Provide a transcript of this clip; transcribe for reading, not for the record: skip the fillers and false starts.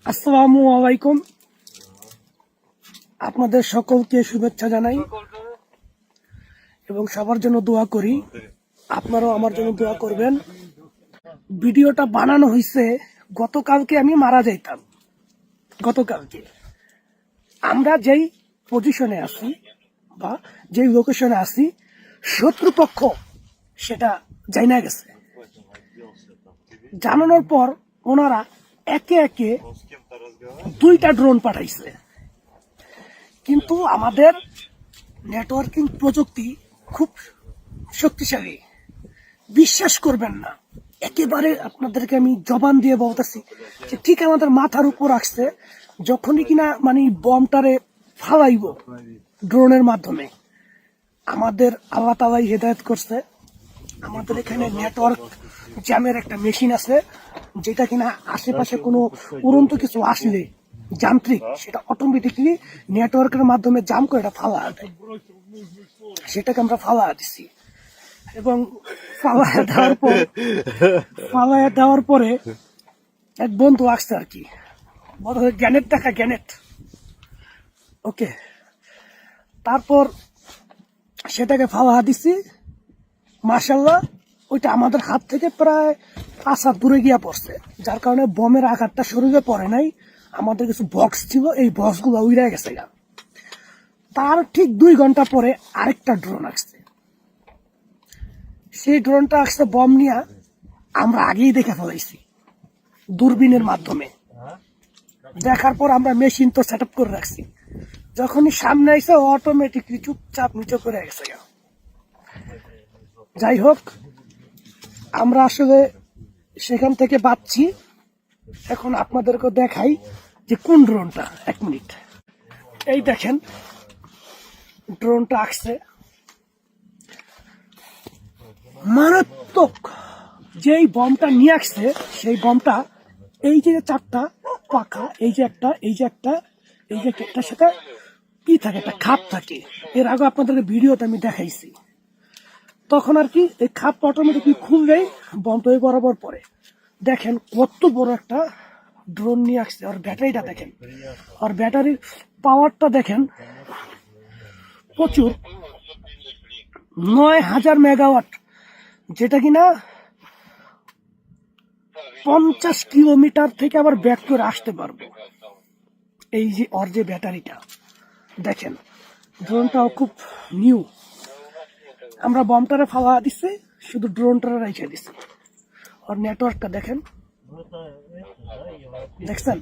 আসসালামু আলাইকুম। আপনাদের সকলকে শুভেচ্ছা জানাই এবং সবার জন্য দোয়া করি। আপনারাও আমার জন্য দোয়া করবেন। ভিডিওটা বানানো হয়েছে গতকালকে, আমি মারা যাইতাম। গতকালকে আমরা যেই পজিশনে আছি বা যেই লোকেশনে আছি, শত্রুপক্ষ সেটা জানা গেছে। জানানোর পর ওনারা একে একে 2টা ড্রোন পাঠাইছে। কিন্তু আমাদের নেটওয়ার্কিং প্রযুক্তি খুব শক্তিশালী, বিশ্বাস করবেন না। একেবারে আপনাদেরকে আমি জবান দিয়ে বলতেছি যে ঠিক আমাদের মাথার উপর আসছে। যখনই কিনা মানে বমটারে ফালাইব ড্রোনের মাধ্যমে, আমাদের আল্লাহ তাআলাই হেদায়েত করছে। আমাদের এখানে নেটওয়ার্ক জ্যামের একটা মেশিন আছে, যেটা কিনা আশেপাশে কোনো উড়ন্ত কিছু আসলে যান্ত্রিক সেটা অটোমেটিকলি নেটওয়ার্কের মাধ্যমে জাম করে এটা ফালা দেয়। সেটাকে আমরা ফালা দিছি এবং ফালায় দেওয়ার পরে এক বন্ধু আসছে আর কি, গ্যানেট দেখা গ্যানেট। ওকে, তারপর সেটাকে ফালা দিছি। মাশাআল্লাহ, ওইটা আমাদের হাত থেকে প্রায় 5 হাত দূরে গিয়া পড়ছে, যার কারণে বমের আঘাতটা শরীরে পড়ে নাই। আমাদের কিছু বক্স ছিল, এই বক্স গুলো উড়ে গেছে। তার ঠিক 2 ঘন্টা পরে আরেকটা ড্রোন আসছে। সেই ড্রোনটা আসছে বম নিয়ে, আমরা আগেই দেখে ফেলাইছি দূরবীনের মাধ্যমে। দেখার পর আমরা মেশিন তো সেট আপ করে রাখছি। যখনই সামনে আইসে অটোমেটিকলি চুপচাপ নিচে করে গেছে। যাই হোক, আমরা আসলে সেখান থেকে বাঁচছি। এখন আপনাদেরকে দেখাই যে কোন ড্রোনটা। 1 মিনিট, এই দেখেন ড্রোনটা আসছে। মারাত্মক যেই বমটা নিয়ে আসছে, সেই বমটা এই যে 4টা পাখা, এই যে একটা, এই যে একটা, এই যে একটার সাথে কি থাকে, একটা খাপ থাকে। এর আগে আপনাদেরকে ভিডিওতে আমি দেখাইছি। তখন আর কি এই খাপটা অটোমেটিকলি খুললেই বমটা ওই বরাবর পড়ে। দেখেন কত বড় একটা ড্রোন নিয়ে আসছে। আর ব্যাটারিটা দেখেন, আর ব্যাটারির পাওয়ারটা দেখেন, প্রচুর। 9000 মেগাওয়াট, যেটা কিনা 50 কিলোমিটার থেকে আবার ব্যাক করে আসতে পারবো। এই যে ওর যে ব্যাটারিটা দেখেন, ড্রোনটাও খুব নিউ। আমরা বমটারে ফালা দিচ্ছি, শুধু ড্রোনটারে রেখে দিচ্ছি। আর নেটওয়ার্কটা দেখেন, দেখছেন